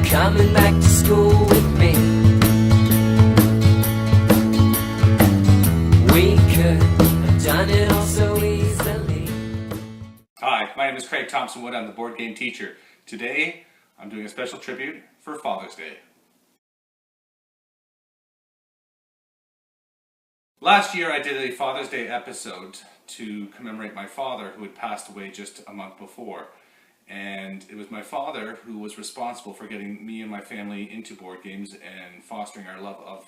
coming back to school with me. We could have done it all so easily. Hi, my name is Craig Thompson Wood. I'm the board game teacher. Today, I'm doing a special tribute for Father's Day. Last year, I did a Father's Day episode to commemorate my father, who had passed away just a month before. And it was my father who was responsible for getting me and my family into board games and fostering our love of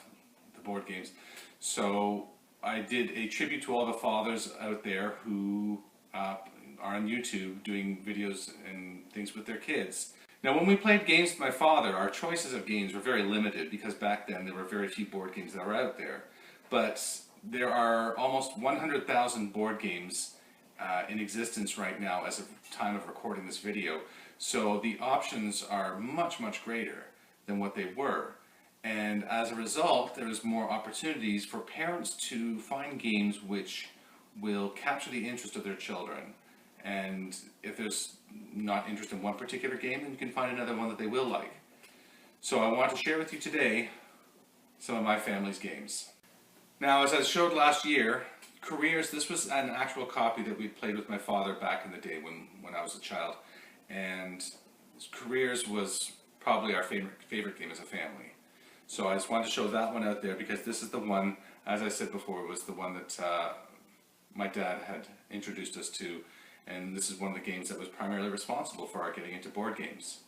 the board games. So I did a tribute to all the fathers out there who are on YouTube doing videos and things with their kids. Now, when we played games with my father, our choices of games were very limited because back then there were very few board games that were out there. But there are almost 100,000 board games in existence right now as of time of recording this video. So the options are much, much greater than what they were. And as a result, there's more opportunities for parents to find games which will capture the interest of their children. And if there's not interest in one particular game, then you can find another one that they will like. So I want to share with you today some of my family's games. Now, as I showed last year, Careers, this was an actual copy that we played with my father back in the day when I was a child. And Careers was probably our favorite game as a family. So I just wanted to show that one out there because this is the one, as I said before, was the one that my dad had introduced us to. And this is one of the games that was primarily responsible for our getting into board games.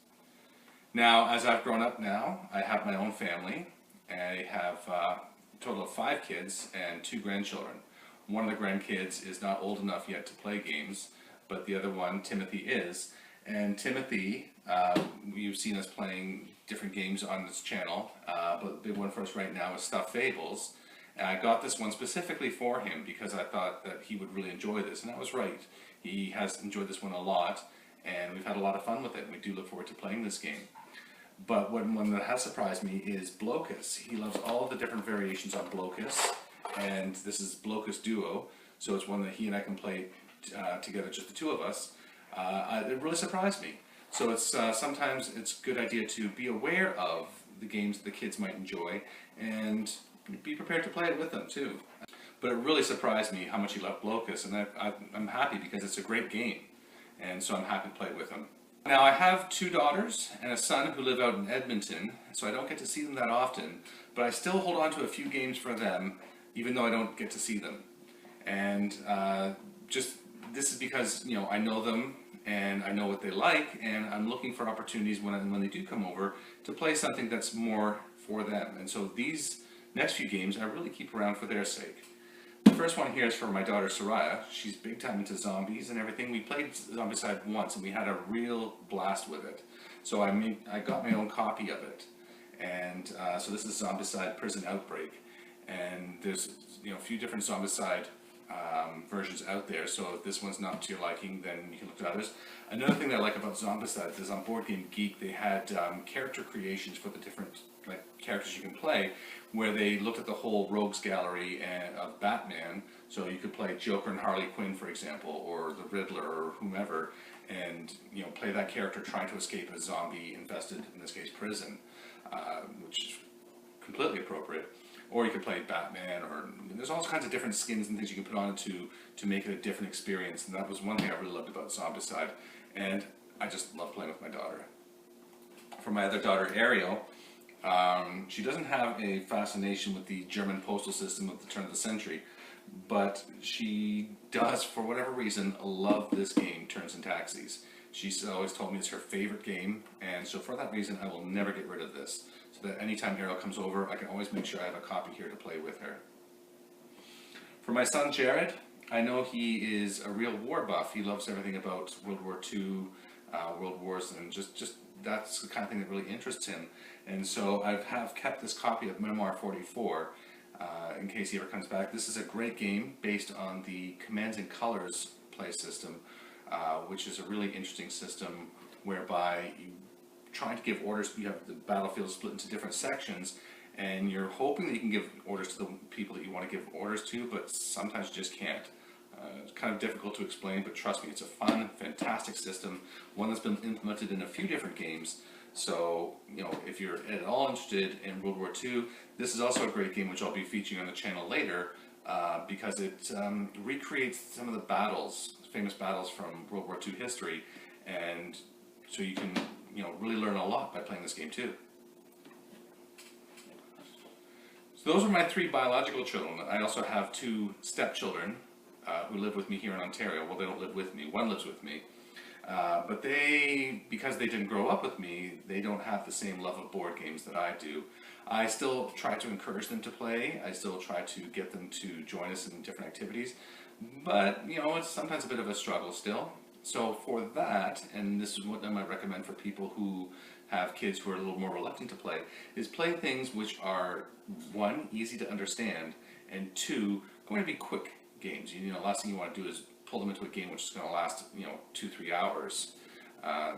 Now, as I've grown up now, I have my own family. I have a total of 5 kids and 2 grandchildren. One of the grandkids is not old enough yet to play games, but the other one, Timothy, is. And Timothy, you've seen us playing different games on this channel, but the big one for us right now is Stuffed Fables. And I got this one specifically for him because I thought that he would really enjoy this, and I was right. He has enjoyed this one a lot, and we've had a lot of fun with it. We do look forward to playing this game. But one that has surprised me is Blokus. He loves all of the different variations on Blokus, and this is Blokus Duo, so it's one that he and I can play together, just the two of us. It really surprised me. So it's sometimes it's a good idea to be aware of the games that the kids might enjoy and be prepared to play it with them too. But it really surprised me how much he loved Blokus, and I'm happy because it's a great game, and so I'm happy to play it with him. Now, I have 2 daughters and a son who live out in Edmonton, so I don't get to see them that often, but I still hold on to a few games for them, even though I don't get to see them. And this is because, you know, I know them and I know what they like, and I'm looking for opportunities when they do come over to play something that's more for them. And so these next few games I really keep around for their sake. The first one here is for my daughter Soraya. She's big time into zombies and everything. We played Zombicide once and we had a real blast with it. So I got my own copy of it. And so this is Zombicide Prison Outbreak. And there's a few different Zombicide versions out there. So if this one's not to your liking, then you can look at others. Another thing that I like about Zombicide is on Board Game Geek they had character creations for the different characters you can play, where they looked at the whole rogues gallery of Batman. So you could play Joker and Harley Quinn, for example, or the Riddler or whomever, and play that character trying to escape a zombie-infested, in this case, prison, which is completely appropriate. Or you could play Batman, or there's all kinds of different skins and things you can put on it to make it a different experience. And that was one thing I really loved about Zombicide, and I just love playing with my daughter. For my other daughter, Ariel, she doesn't have a fascination with the German postal system of the turn of the century, but she does, for whatever reason, love this game, Turns and Taxis. She's always told me it's her favorite game, and so for that reason I will never get rid of this, so that anytime Ariel comes over I can always make sure I have a copy here to play with her. For my son Jared, I know he is a real war buff. He loves everything about World War II, World Wars, and just that's the kind of thing that really interests him. And so I have kept this copy of Memoir 44 in case he ever comes back. This is a great game based on the Commands and Colors play system, which is a really interesting system whereby you trying to give orders. You have the battlefield split into different sections, and you're hoping that you can give orders to the people that you want to give orders to, but sometimes you just can't. It's kind of difficult to explain, but trust me, it's a fun, fantastic system, one that's been implemented in a few different games, So, if you're at all interested in World War II, this is also a great game which I'll be featuring on the channel later, because it recreates some of the battles, famous battles from World War II history, and so you can, really learn a lot by playing this game too. So those are my 3 biological children. I also have 2 stepchildren who live with me here in Ontario. Well, they don't live with me. One lives with me. But because they didn't grow up with me, they don't have the same love of board games that I do. I still try to encourage them to play. I still try to get them to join us in different activities. But, it's sometimes a bit of a struggle still. So for that, and this is what I might recommend for people who have kids who are a little more reluctant to play, is play things which are, 1, easy to understand, and 2, going to be quick games. Last thing you want to do is pull them into a game which is going to last, 2-3 hours.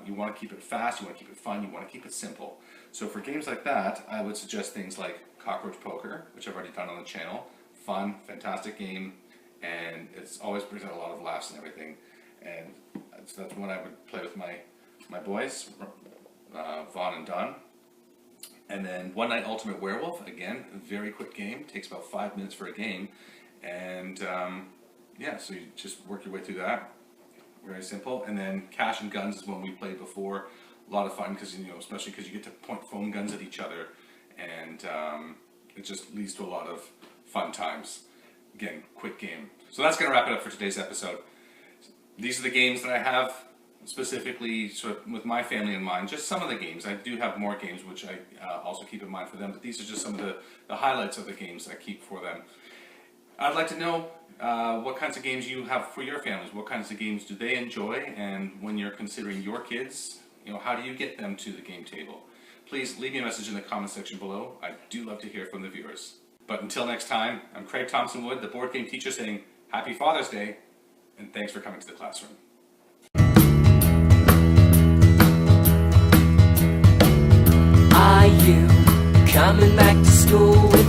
You want to keep it fast, you want to keep it fun, you want to keep it simple. So for games like that, I would suggest things like Cockroach Poker, which I've already done on the channel. Fun, fantastic game, and it's always brings out a lot of laughs and everything. And so that's one I would play with my boys, Vaughn and Don. And then One Night Ultimate Werewolf, again, a very quick game, takes about 5 minutes for a game. And so you just work your way through that. Very simple. And then Cash and Guns is one we played before. A lot of fun because, especially because you get to point foam guns at each other. And it just leads to a lot of fun times. Again, quick game. So that's going to wrap it up for today's episode. These are the games that I have specifically sort of with my family in mind. Just some of the games. I do have more games which I also keep in mind for them. But these are just some of the highlights of the games I keep for them. I'd like to know what kinds of games you have for your families. What kinds of games do they enjoy? And when you're considering your kids, how do you get them to the game table? Please leave me a message in the comment section below. I do love to hear from the viewers. But until next time, I'm Craig Thompson Wood, the board game teacher, saying Happy Father's Day, and thanks for coming to the classroom. Are you coming back to school with